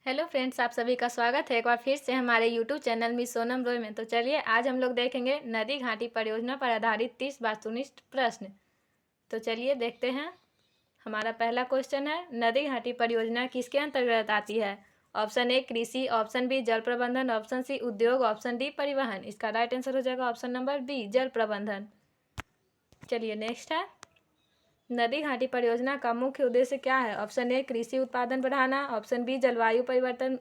Hello friends, आप सभी का स्वागत है एक बार फिर से हमारे YouTube channel miss Sonam Roy में। तो चलिए आज हम लोग देखेंगे नदी घाटी परियोजना पर आधारित 30 वस्तुनिष्ठ प्रश्न। तो चलिए देखते हैं। हमारा पहला क्वेश्चन है, नदी घाटी परियोजना किसके अंतर्गत आती है? ऑप्शन ए कृषि, ऑप्शन बी जल प्रबंधन, ऑप्शन सी उद्योग, ऑप्शन डी परिवहन। इसका राइट आंसर हो जाएगा ऑप्शन नंबर बी जल प्रबंधन। चलिए नेक्स्ट है, नदी घाटी परियोजना का मुख्य उद्देश्य क्या है? ऑप्शन ए कृषि उत्पादन बढ़ाना, ऑप्शन बी जलवायु परिवर्तन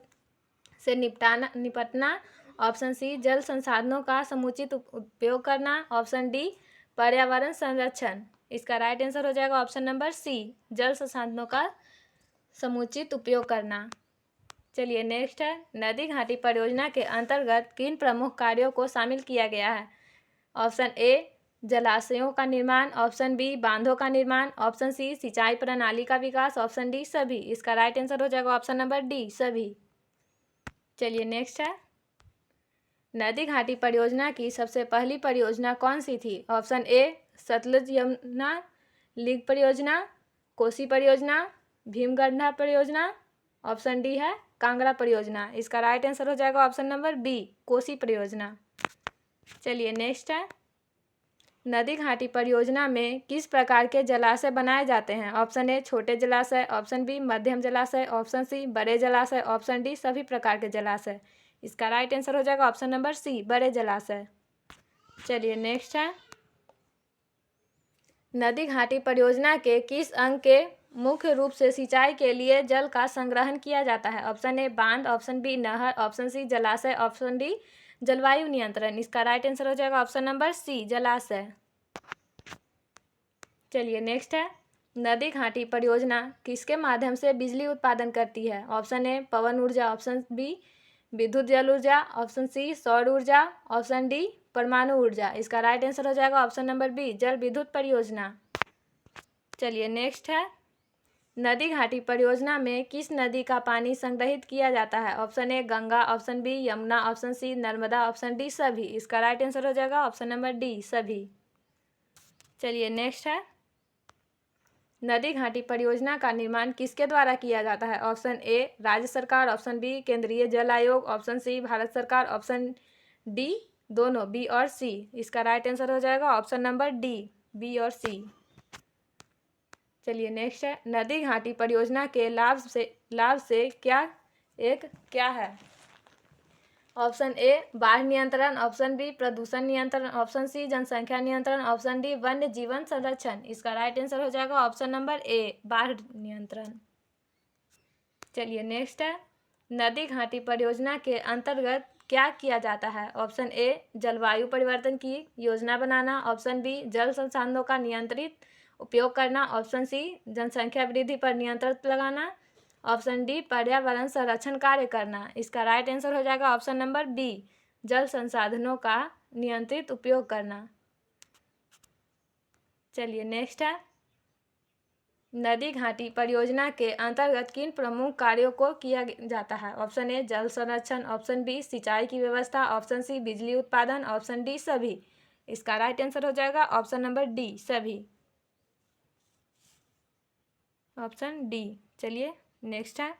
से निपटना, ऑप्शन सी जल संसाधनों का समुचित उपयोग करना, ऑप्शन डी पर्यावरण संरक्षण। इसका राइट आंसर हो जाएगा ऑप्शन नंबर सी जल संसाधनों का समुचित उपयोग करना। चलिए नेक्स्ट है, नदी घाटी परियोजना के अंतर्गत किन प्रमुख कार्यों को शामिल किया गया है? ऑप्शन ए जलाशयों का निर्माण, ऑप्शन बी बांधों का निर्माण, ऑप्शन सी सिंचाई प्रणाली का विकास, ऑप्शन डी सभी। इसका राइट आंसर हो जाएगा ऑप्शन नंबर डी सभी। चलिए नेक्स्ट है, नदी घाटी परियोजना की सबसे पहली परियोजना कौन सी थी? Option A Sutlej Yamuna link परियोजना, कोसी परियोजना, भीमगढ़ा परियोजना, ऑप्शन डी है कांगड़ा परियोजना। इसका राइट आंसर हो जाएगा ऑप्शन नंबर बी कोसी परियोजना। चलिए नेक्स्ट है, नदी घाटी परियोजना में किस प्रकार के जलाशय बनाए जाते हैं? ऑप्शन ए छोटे जलाशय, ऑप्शन बी मध्यम जलाशय, ऑप्शन सी बड़े जलाशय, ऑप्शन डी सभी प्रकार के जलाशय। इसका राइट आंसर हो जाएगा ऑप्शन नंबर सी बड़े जलाशय। चलिए नेक्स्ट है, नदी घाटी परियोजना के किस अंग के मुख्य रूप से सिंचाई के लिए जल का संग्रहण किया जाता है? ऑप्शन ए बांध, ऑप्शन बी नहर, ऑप्शन सी जलाशय, ऑप्शन डी जलवायु नियंत्रण। इसका राइट आंसर हो जाएगा ऑप्शन नंबर सी जलाशय। चलिए नेक्स्ट है, नदी घाटी परियोजना किसके माध्यम से बिजली उत्पादन करती है? ऑप्शन ए पवन ऊर्जा, ऑप्शन बी विद्युत जल ऊर्जा, ऑप्शन सी सौर ऊर्जा, ऑप्शन डी परमाणु ऊर्जा। इसका राइट आंसर हो जाएगा ऑप्शन नंबर बी जल विद्युत परियोजना। चलिए नेक्स्ट है, नदी घाटी परियोजना में किस नदी का पानी संग्रहित किया जाता है? Option A Ganga, option B Yamuna, option C Narmada, option D सभी। इसका राइट आंसर हो जाएगा ऑप्शन नंबर डी सभी। चलिए नेक्स्ट है, नदी घाटी परियोजना का निर्माण किसके द्वारा किया जाता है? ऑप्शन ए राज्य सरकार, ऑप्शन बी केंद्रीय जल आयोग, ऑप्शन सी भारत सरकार, ऑप्शन डी दोनों बी और सी। इसका राइट आंसर हो जाएगा ऑप्शन नंबर डी बी और सी। चलिए नेक्स्ट है, नदी घाटी परियोजना के लाभ से क्या है? ऑप्शन ए बाढ़ नियंत्रण, ऑप्शन बी प्रदूषण नियंत्रण, ऑप्शन सी जनसंख्या नियंत्रण, ऑप्शन डी वन्य जीवन संरक्षण। इसका राइट आंसर हो जाएगा ऑप्शन नंबर ए बाढ़ नियंत्रण। चलिए नेक्स्ट है, नदी घाटी परियोजना के अंतर्गत क्या किया जाता है? ऑप्शन ए जलवायु परिवर्तन की योजना बनाना, ऑप्शन बी जल संसाधनों का नियंत्रित उपयोग करना, ऑप्शन सी जनसंख्या वृद्धि पर नियंत्रण लगाना, ऑप्शन डी पर्यावरण संरक्षण कार्य करना। इसका राइट आंसर हो जाएगा ऑप्शन नंबर बी जल संसाधनों का नियंत्रित उपयोग करना। चलिए नेक्स्ट है, नदी घाटी परियोजना के अंतर्गत किन प्रमुख कार्यों को किया जाता है? ऑप्शन ए जल संरक्षण, ऑप्शन बी सिंचाई की व्यवस्था, ऑप्शन सी बिजली उत्पादन, ऑप्शन डी सभी। इसका राइट आंसर हो जाएगा ऑप्शन नंबर डी सभी, ऑप्शन डी। चलिए नेक्स्ट है,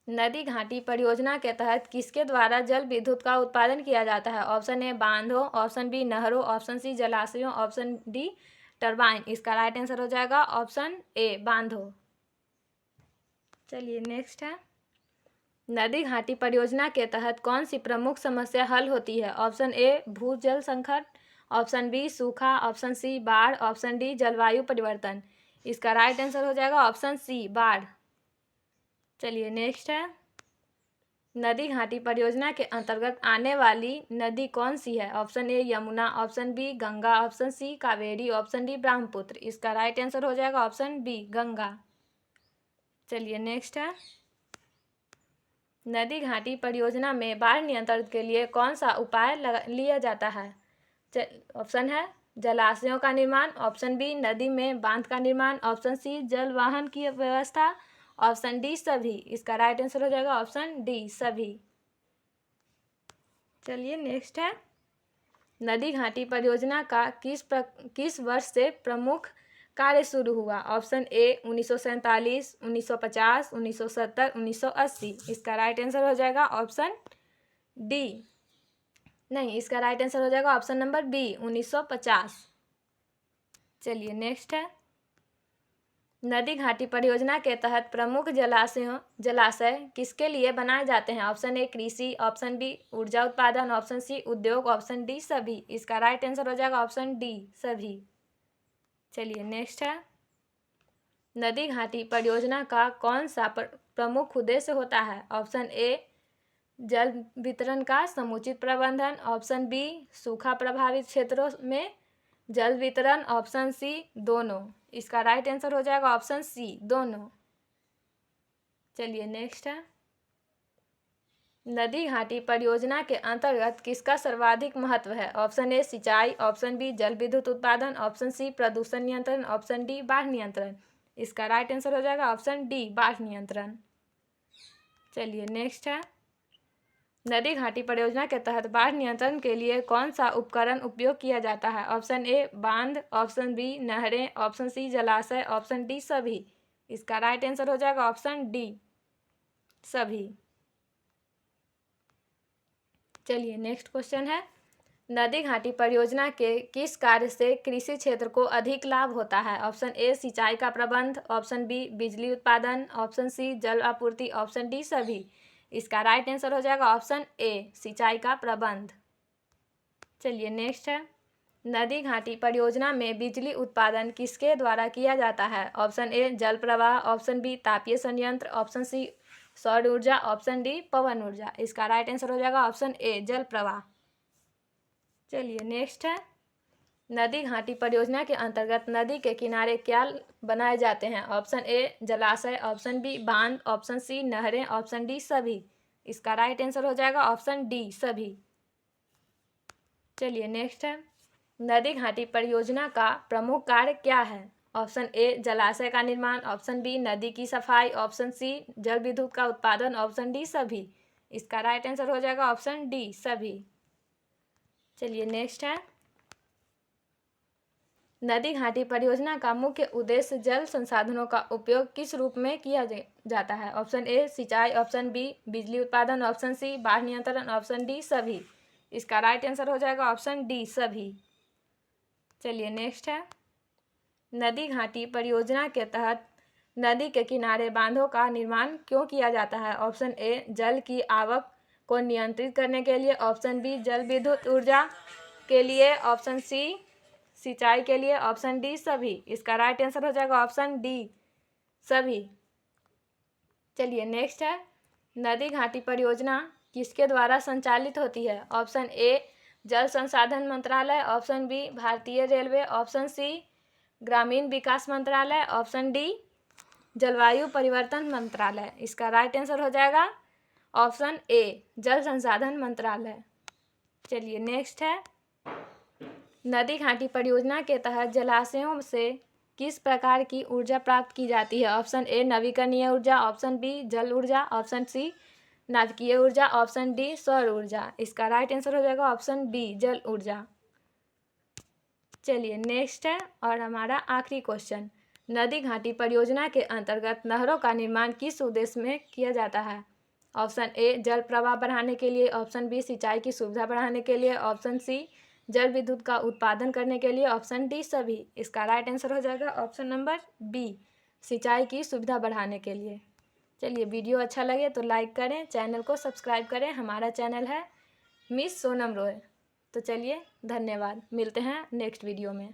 नदी घाटी परियोजना के तहत किसके द्वारा जल विद्युत का उत्पादन किया जाता है? ऑप्शन ए बांधों, ऑप्शन बी नहरों, ऑप्शन सी जलाशयों, ऑप्शन डी टरबाइन। इसका राइट आंसर हो जाएगा ऑप्शन ए बांधों। चलिए नेक्स्ट है, नदी घाटी परियोजना के तहत कौन सी प्रमुख समस्या हल होती है? ऑप्शन ए भूजल संकट, ऑप्शन बी सूखा, ऑप्शन सी बाढ़, ऑप्शन डी जलवायु परिवर्तन। इसका राइट आंसर हो जाएगा ऑप्शन सी बाढ़। चलिए नेक्स्ट है, नदी घाटी परियोजना के अंतर्गत आने वाली नदी कौन सी है? Option A Yamuna, option B Ganga, option C Kaveri, option D Brahmaputra. इसका राइट आंसर हो जाएगा ऑप्शन बी गंगा। चलिए नेक्स्ट है, नदी घाटी परियोजना में बाढ़ नियंत्रण के लिए कौन सा उपाय लिया जाता है? ऑप्शन है जलाशयों का निर्माण, ऑप्शन बी नदी में बांध का निर्माण, ऑप्शन सी जल वाहन की व्यवस्था, ऑप्शन डी सभी। इसका राइट आंसर हो जाएगा ऑप्शन डी सभी। चलिए नेक्स्ट है, नदी घाटी परियोजना का किस वर्ष से प्रमुख कार्य शुरू हुआ? Option A 1947, 1950, 1970, 1980। इसका राइट आंसर हो जाएगा ऑप्शन डी, नहीं, इसका राइट आंसर हो जाएगा ऑप्शन नंबर बी 1950। चलिए नेक्स्ट है, नदी घाटी परियोजना के तहत प्रमुख जलाशय किसके लिए बनाए जाते हैं? ऑप्शन ए कृषि, ऑप्शन बी ऊर्जा उत्पादन, ऑप्शन सी उद्योग, ऑप्शन डी सभी। इसका राइट आंसर हो जाएगा ऑप्शन डी सभी। चलिए नेक्स्ट है, नदी घाटी परियोजना का कौन सा प्रमुख उद्देश्य होता है? ऑप्शन ए जल वितरण का समुचित प्रबंधन, ऑप्शन बी सूखा प्रभावित क्षेत्रों में जल वितरण, ऑप्शन सी दोनों। इसका राइट आंसर हो जाएगा ऑप्शन सी दोनों। चलिए नेक्स्ट है, नदी घाटी परियोजना के अंतर्गत किसका सर्वाधिक महत्व है? ऑप्शन ए सिंचाई, ऑप्शन बी जल विद्युत उत्पादन, ऑप्शन सी प्रदूषण नियंत्रण, ऑप्शन डी बाढ़ नियंत्रण। इसका राइट आंसर हो जाएगा ऑप्शन डी बाढ़ नियंत्रण। चलिए नेक्स्ट है, नदी घाटी परियोजना के तहत बाढ़ नियंत्रण के लिए कौन सा उपकरण उपयोग किया जाता है? ऑप्शन ए बांध, ऑप्शन बी नहरें, ऑप्शन सी जलाशय, ऑप्शन डी सभी। इसका राइट आंसर हो जाएगा ऑप्शन डी सभी। चलिए नेक्स्ट क्वेश्चन है, नदी घाटी परियोजना के किस कार्य से कृषि क्षेत्र को अधिक लाभ होता है? ऑप्शन ए सिंचाई का प्रबंध, ऑप्शन बी बिजली उत्पादन, ऑप्शन सी जल आपूर्ति, ऑप्शन डी सभी। इसका राइट आंसर हो जाएगा ऑप्शन ए सिंचाई का प्रबंध। चलिए नेक्स्ट है, नदी घाटी परियोजना में बिजली उत्पादन किसके द्वारा किया जाता है? ऑप्शन ए जल प्रवाह, ऑप्शन बी तापीय संयंत्र, ऑप्शन सी सौर ऊर्जा, ऑप्शन डी पवन ऊर्जा। इसका राइट आंसर हो जाएगा ऑप्शन ए जल प्रवाह। चलिए नेक्स्ट है, नदी घाटी परियोजना के अंतर्गत नदी के किनारे क्या बनाए जाते हैं? ऑप्शन ए जलाशय, ऑप्शन बी बांध, ऑप्शन सी नहरें, ऑप्शन डी सभी। इसका राइट आंसर हो जाएगा ऑप्शन डी सभी। चलिए नेक्स्ट है, नदी घाटी परियोजना का प्रमुख कार्य क्या है? ऑप्शन ए जलाशय का निर्माण, ऑप्शन बी नदी की सफाई, ऑप्शन सी जल विद्युत का उत्पादन, ऑप्शन डी सभी। इसका राइट आंसर हो जाएगा ऑप्शन डी सभी। चलिए नेक्स्ट है, नदी घाटी परियोजना का मुख्य उद्देश्य जल संसाधनों का उपयोग किस रूप में किया जाता है? ऑप्शन ए सिंचाई, ऑप्शन बी बिजली उत्पादन, ऑप्शन सी बाढ़ नियंत्रण, ऑप्शन डी सभी। इसका राइट आंसर हो जाएगा ऑप्शन डी सभी। चलिए नेक्स्ट है, नदी घाटी परियोजना के तहत नदी के किनारे बांधों का निर्माण क्यों किया जाता है? ऑप्शन ए जल की आवक को नियंत्रित करने के लिए, ऑप्शन बी जल विद्युत ऊर्जा के लिए, ऑप्शन सी सिंचाई के लिए, ऑप्शन डी सभी। इसका राइट आंसर हो जाएगा ऑप्शन डी सभी। चलिए नेक्स्ट है, नदी घाटी परियोजना किसके द्वारा संचालित होती है? ऑप्शन ए जल संसाधन मंत्रालय, ऑप्शन बी भारतीय रेलवे, ऑप्शन सी ग्रामीण विकास मंत्रालय, ऑप्शन डी जलवायु परिवर्तन मंत्रालय। इसका राइट आंसर हो जाएगा ऑप्शन ए जल संसाधन मंत्रालय। चलिए नेक्स्ट है, नदी घाटी परियोजना के तहत जलाशयों से किस प्रकार की ऊर्जा प्राप्त की जाती है? ऑप्शन ए नवीकरणीय ऊर्जा, ऑप्शन बी जल ऊर्जा, ऑप्शन सी नाभिकीय ऊर्जा, ऑप्शन डी सौर ऊर्जा। इसका राइट आंसर हो जाएगा ऑप्शन बी जल ऊर्जा। चलिए नेक्स्ट है, और हमारा आखिरी क्वेश्चन, नदी घाटी परियोजना के अंतर्गत नहरों का निर्माण किस उद्देश्य में किया जाता है? ऑप्शन ए जल प्रवाह बढ़ाने के लिए, ऑप्शन बी सिंचाई की सुविधा बढ़ाने के लिए, ऑप्शन सी जल विद्युत का उत्पादन करने के लिए, ऑप्शन डी सभी। इसका राइट आंसर हो जाएगा ऑप्शन नंबर बी सिंचाई की सुविधा बढ़ाने के लिए। चलिए वीडियो अच्छा लगे तो लाइक करें, चैनल को सब्सक्राइब करें। हमारा चैनल है मिस सोनम रॉय। तो चलिए धन्यवाद, मिलते हैं नेक्स्ट वीडियो में।